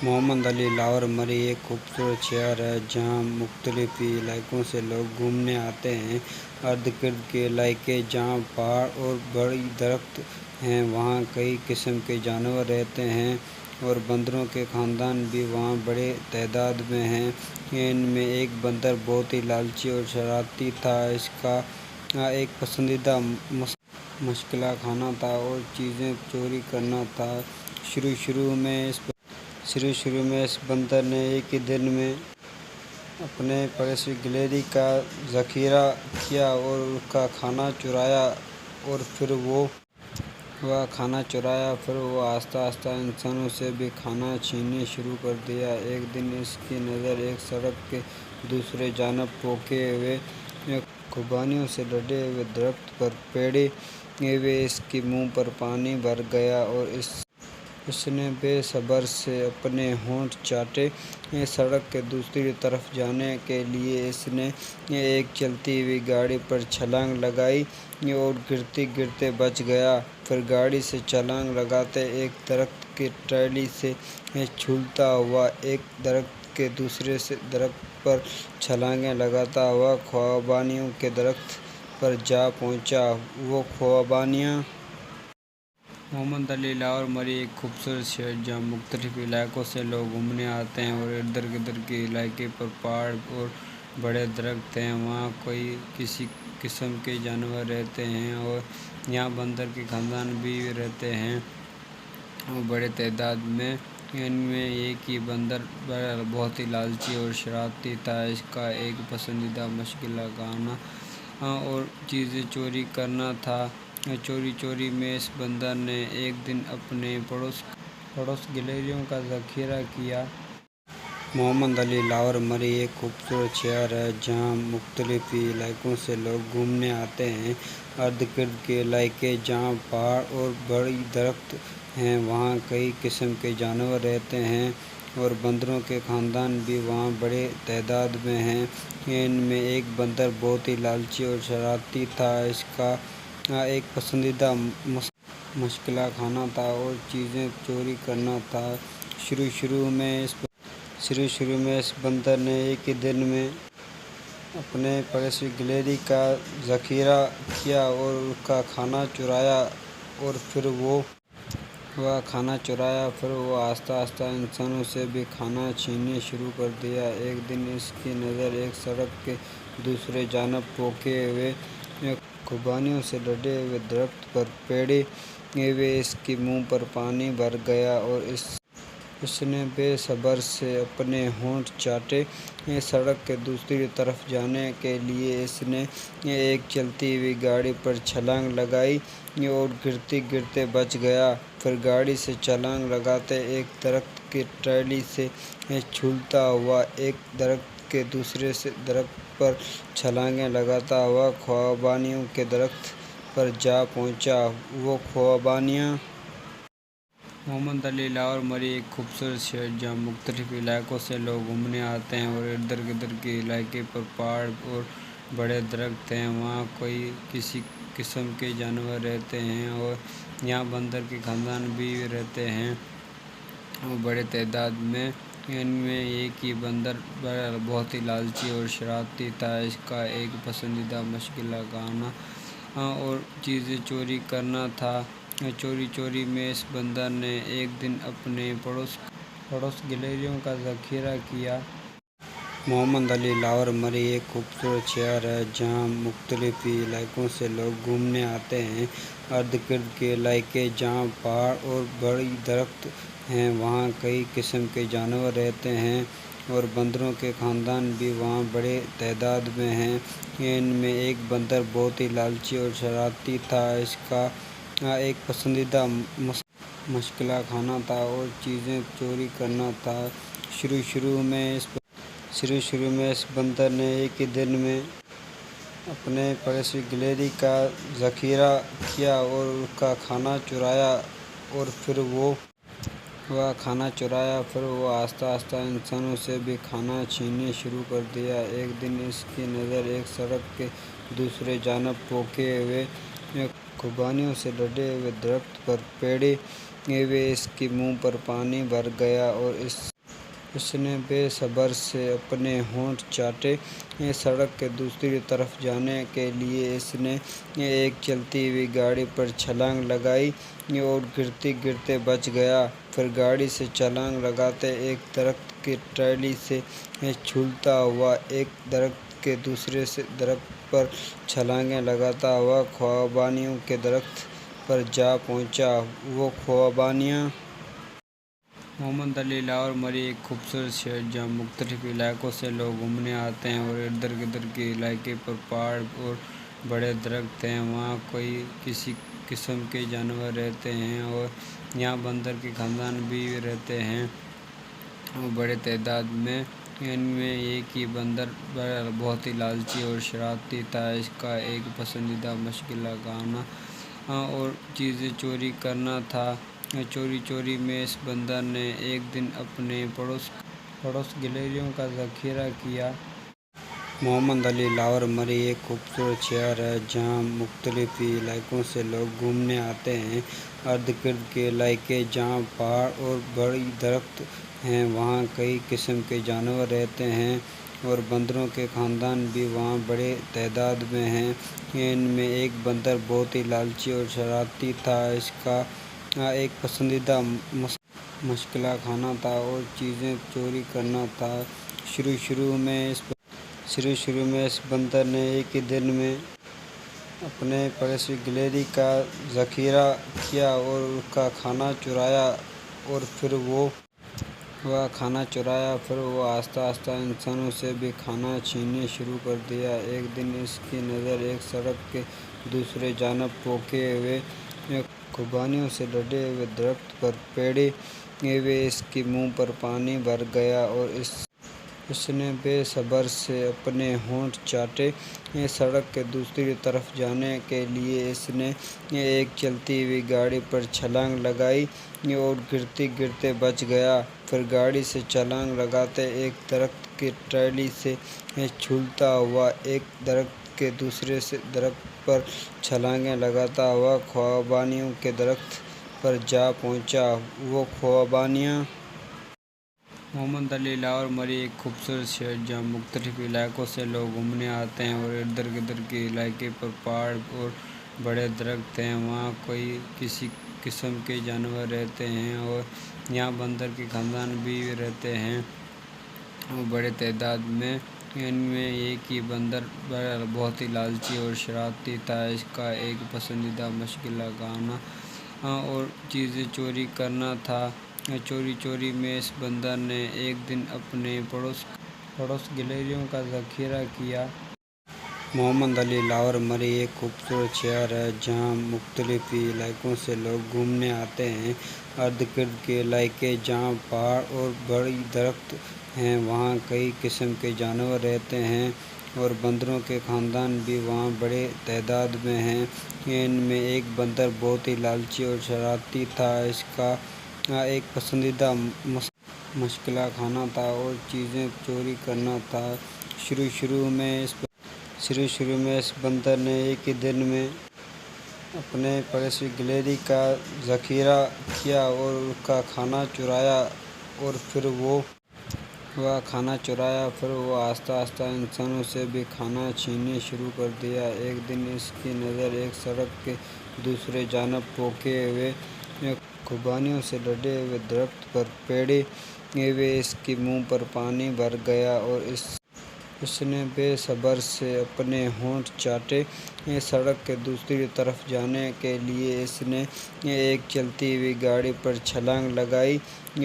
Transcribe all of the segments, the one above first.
मोहम्मद अली लाहौर मरी एक खूबसूरत शहर है जहाँ मुख्तलिफ इलाकों से लोग घूमने आते हैं। इर्द गिर्द के इलाके जहाँ पहाड़ और बड़ी दरख्त हैं, वहाँ कई किस्म के जानवर रहते हैं और बंदरों के ख़ानदान भी वहाँ बड़े तादाद में हैं। इनमें एक बंदर बहुत ही लालची और शरारती था। इसका एक पसंदीदा मशगला खाना था और चीज़ें चोरी करना था। शुरू में इस बंदर ने एक ही दिन में अपने पड़ोसी गिलहरी का ज़ख़ीरा किया और उसका खाना चुराया। फिर वो आहिस्ता आहिस्ता इंसानों से भी खाना छीनना शुरू कर दिया। एक दिन इसकी नज़र एक सड़क के दूसरे जानब पोके हुए खुबानियों से लदे हुए दरख्त पर पड़ी हुई इसके मुंह पर पानी भर गया और इसने बेसब्री से अपने होंठ चाटे। सड़क के दूसरी तरफ जाने के लिए इसने एक चलती हुई गाड़ी पर छलांग लगाई और गिरते गिरते बच गया। फिर गाड़ी से छलांग लगाते एक दरख्त की टहनी से झूलता हुआ एक दरख्त के दूसरे दरख्त पर छलांगें लगाता हुआ ख्वाबानियों के दरख्त पर जा पहुंचा। वो ख्वाबानियाँ। मोहम्मद अली लाहौर मरी एक खूबसूरत शहर जहाँ मुख्तलिफ इलाकों से लोग घूमने आते हैं और इर्द गिर्द के इलाके पर पहाड़ और बड़े दरख्त हैं, वहाँ कई किसी किस्म के जानवर रहते हैं और यहाँ बंदर के ख़ानदान भी रहते हैं और बड़े तादाद में। इनमें एक ही बंदर बहुत ही लालची और शरारती था। इसका एक पसंदीदा मशगला खाना और चीज़ें चोरी करना था। चोरी में इस बंदर ने एक दिन अपने पड़ोस गिलहरियों का ज़ख़ीरा किया। मोहम्मद अली लाहौर मरी एक खूबसूरत शहर है जहाँ मुख्तलिफ इलाकों से लोग घूमने आते हैं। इर्द गिर्द के इलाके जहाँ पहाड़ और बड़ी दरख्त हैं, वहाँ कई किस्म के जानवर रहते हैं और बंदरों के ख़ानदान भी वहाँ बड़े तादाद में हैं। इनमें एक बंदर बहुत ही लालची और शरारती था। इसका एक पसंदीदा मशगला खाना था और चीज़ें चोरी करना था। शुरू में इस बंदर ने एक ही दिन में अपने पड़ोसी गिलहरी का ज़ख़ीरा किया और उसका खाना चुराया। फिर वो आहिस्ता आहिस्ता इंसानों से भी खाना छीनना शुरू कर दिया। एक दिन इसकी नज़र एक सड़क के दूसरे जानब पोके हुए खुबानियों से लदे हुए दरख्त पर पड़ी हुई इसके मुंह पर पानी भर गया और इसने बेसब्री से अपने होंठ चाटे। सड़क के दूसरी तरफ जाने के लिए इसने एक चलती हुई गाड़ी पर छलांग लगाई और गिरते गिरते बच गया। फिर गाड़ी से छलांग लगाते एक दरख्त की टहनी से झूलता हुआ एक दरख्त के दूसरे दरख्त पर छलांगें लगाता हुआ ख्वाबानियों के दरख्त पर जा पहुंचा। वो ख्वाबानियाँ। मोहम्मद अली लाहौर मरी एक खूबसूरत शहर जहाँ मुख्तलिफ इलाकों से लोग घूमने आते हैं और इर्द गिर्द के इलाके पर पहाड़ और बड़े दरख्त हैं, वहाँ कई किसी किस्म के जानवर रहते हैं और यहाँ बंदर के ख़ानदान भी रहते हैं और बड़े तादाद में। इनमें एक ही बंदर बहुत ही लालची और शरारती था। इसका एक पसंदीदा मशगला खाना और चीज़ें चोरी करना था। चोरी में इस बंदर ने एक दिन अपने पड़ोस गिलहरियों का ज़ख़ीरा किया। मोहम्मद अली लाहौर मरी एक खूबसूरत शहर है जहाँ मुख्तलिफ इलाकों से लोग घूमने आते हैं। इर्द गिर्द के इलाके जहाँ पहाड़ और बड़ी दरख्त हैं, वहाँ कई किस्म के जानवर रहते हैं और बंदरों के ख़ानदान भी वहाँ बड़े तादाद में हैं। इनमें एक बंदर बहुत ही लालची और शरारती था। इसका एक पसंदीदा मशगला खाना था और चीज़ें चोरी करना था। शुरू में इस बंदर ने एक ही दिन में अपने पड़ोसी गिलहरी का ज़ख़ीरा किया और उसका खाना चुराया। फिर वो आहिस्ता आहिस्ता इंसानों से भी खाना छीनना शुरू कर दिया। एक दिन इसकी नज़र एक सड़क के दूसरे जानब पोके हुए खुबानियों से लदे हुए दरख्त पर पड़ी हुई इसके मुंह पर पानी भर गया और اس نے بے صبر سے اپنے ہونٹ چاٹے۔ سڑک کے دوسری طرف جانے کے لیے اس نے ایک چلتی ہوئی گاڑی پر چھلانگ لگائی اور گرتے گرتے بچ گیا۔ پھر گاڑی سے چھلانگ لگاتے ایک درخت کی ٹہنی سے جھولتا ہوا ایک درخت کے دوسرے درخت پر چھلانگیں لگاتا ہوا خوبانیوں کے درخت پر جا پہنچا۔ وہ خوبانیاں محمد علی لاہور مری ایک خوبصورت شہر جہاں مختلف علاقوں سے لوگ گھومنے آتے ہیں اور ارد گرد کے علاقے پر پہاڑ اور بڑے درخت ہیں۔ وہاں کئی کسی قسم کے جانور رہتے ہیں اور یہاں بندر کے خاندان بھی رہتے ہیں بڑے تعداد میں۔ ان میں ایک ہی بندر بہت ہی لالچی اور شرارتی تھا۔ اس کا ایک پسندیدہ مشغلہ کھانا اور چیزیں چوری کرنا تھا۔ چوری چوری میں اس بندر نے ایک دن اپنے پڑوس گلہریوں کا ذخیرہ کیا۔ محمد علی لاہور مری ایک خوبصورت شہر ہے جہاں مختلف علاقوں سے لوگ گھومنے آتے ہیں۔ ارد گرد کے علاقے جہاں پہاڑ اور بڑے درخت ہیں وہاں کئی قسم کے جانور رہتے ہیں اور بندروں کے خاندان بھی وہاں بڑے تعداد میں ہیں۔ ان میں ایک بندر بہت ہی لالچی اور شرارتی تھا۔ اس کا ایک پسندیدہ مشغلہ کھانا تھا اور چیزیں چوری کرنا تھا۔ شروع میں اس بندر نے ایک ہی دن میں اپنے پڑوسی گلہری کا ذخیرہ کیا اور اس کا کھانا چرایا اور پھر وہ آہستہ آہستہ انسانوں سے بھی کھانا چھیننا شروع کر دیا۔ ایک دن اس کی نظر ایک سڑک کے دوسری جانب پکے ہوئے خوبانیوں سے ڈھکے ہوئے درخت پر پڑی ہوئی اس کے منہ پر پانی بھر گیا اور اس نے بے صبر سے اپنے ہونٹ چاٹے۔ سڑک کے دوسری طرف جانے کے لیے اس نے ایک چلتی ہوئی گاڑی پر چھلانگ لگائی اور گرتے گرتے بچ گیا۔ پھر گاڑی سے چھلانگ لگاتے ایک درخت کی ٹہنی سے جھولتا ہوا ایک درخت کے دوسرے درخت پر چھلانگیں لگاتا ہوا خوبانیوں کے درخت پر جا پہنچا۔ وہ خوبانیاں محمد علی لاہور مری ایک خوبصورت شہر جہاں مختلف علاقوں سے لوگ گھومنے آتے ہیں اور ارد گرد کے علاقے پر پہاڑ اور بڑے درخت ہیں۔ وہاں کئی کسی قسم کے جانور رہتے ہیں اور یہاں بندر کے خاندان بھی رہتے ہیں بڑے تعداد میں۔ ان میں ایک ہی بندر بہت ہی لالچی اور شرارتی تھا۔ اس کا ایک پسندیدہ مشغلہ کھانا اور چیزیں چوری کرنا تھا۔ چوری میں اس بندر نے ایک دن اپنے پڑوس گلہریوں کا ذخیرہ کیا۔ محمد علی لاہور مری ایک خوبصورت شہر ہے جہاں مختلف علاقوں سے لوگ گھومنے آتے ہیں۔ ارد گرد کے علاقے جہاں پہاڑ اور بڑے درخت ہیں وہاں کئی قسم کے جانور رہتے ہیں اور بندروں کے خاندان بھی وہاں بڑے تعداد میں ہیں۔ ان میں ایک بندر بہت ہی لالچی اور شرارتی تھا۔ اس کا ایک پسندیدہ مشغلہ کھانا تھا اور چیزیں چوری کرنا تھا۔ شروع میں اس بندر نے ایک ہی دن میں اپنے پڑوسی گلہری کا ذخیرہ کیا اور اس کا کھانا چرایا اور پھر وہ آہستہ آہستہ انسانوں سے بھی کھانا چھیننا شروع کر دیا۔ ایک دن اس کی نظر ایک سڑک کے دوسری جانب پکے ہوئے خوبانیوں سے ڈھکے ہوئے درخت پر پڑی ہوئی اس کے منہ پر پانی بھر گیا اور اس نے بے صبر سے اپنے ہونٹ چاٹے۔ سڑک کے دوسری طرف جانے کے لیے اس نے ایک چلتی ہوئی گاڑی پر چھلانگ لگائی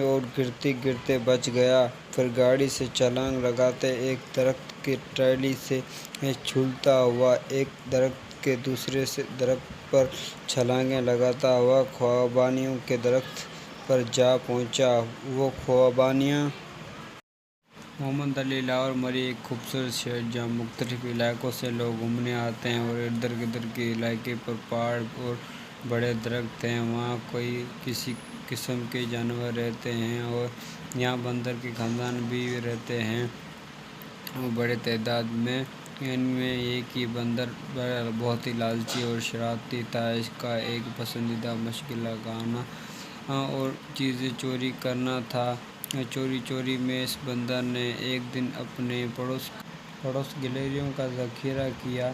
اور گرتے گرتے بچ گیا۔ پھر گاڑی سے چھلانگ لگاتے ایک درخت کی ٹہنی سے جھولتا ہوا ایک درخت کے دوسرے درخت پر چھلانگیں لگاتا ہوا خوبانیوں کے درخت پر جا پہنچا۔ وہ خوبانیاں محمد علی لاہور مری ایک خوبصورت شہر جہاں مختلف علاقوں سے لوگ گھومنے آتے ہیں اور ارد گرد کے علاقے پر پہاڑ اور بڑے درخت ہیں۔ وہاں کئی کسی قسم کے جانور رہتے ہیں اور یہاں بندر کے خاندان بھی رہتے ہیں بڑے تعداد میں۔ ان میں ایک ہی بندر بہت ہی لالچی اور شرارتی تھا۔ اس کا ایک پسندیدہ مشغلہ کھانا اور چیزیں چوری کرنا تھا۔ چوری چوری میز بندر نے ایک دن اپنے پڑوس گلہریوں کا ذخیرہ کیا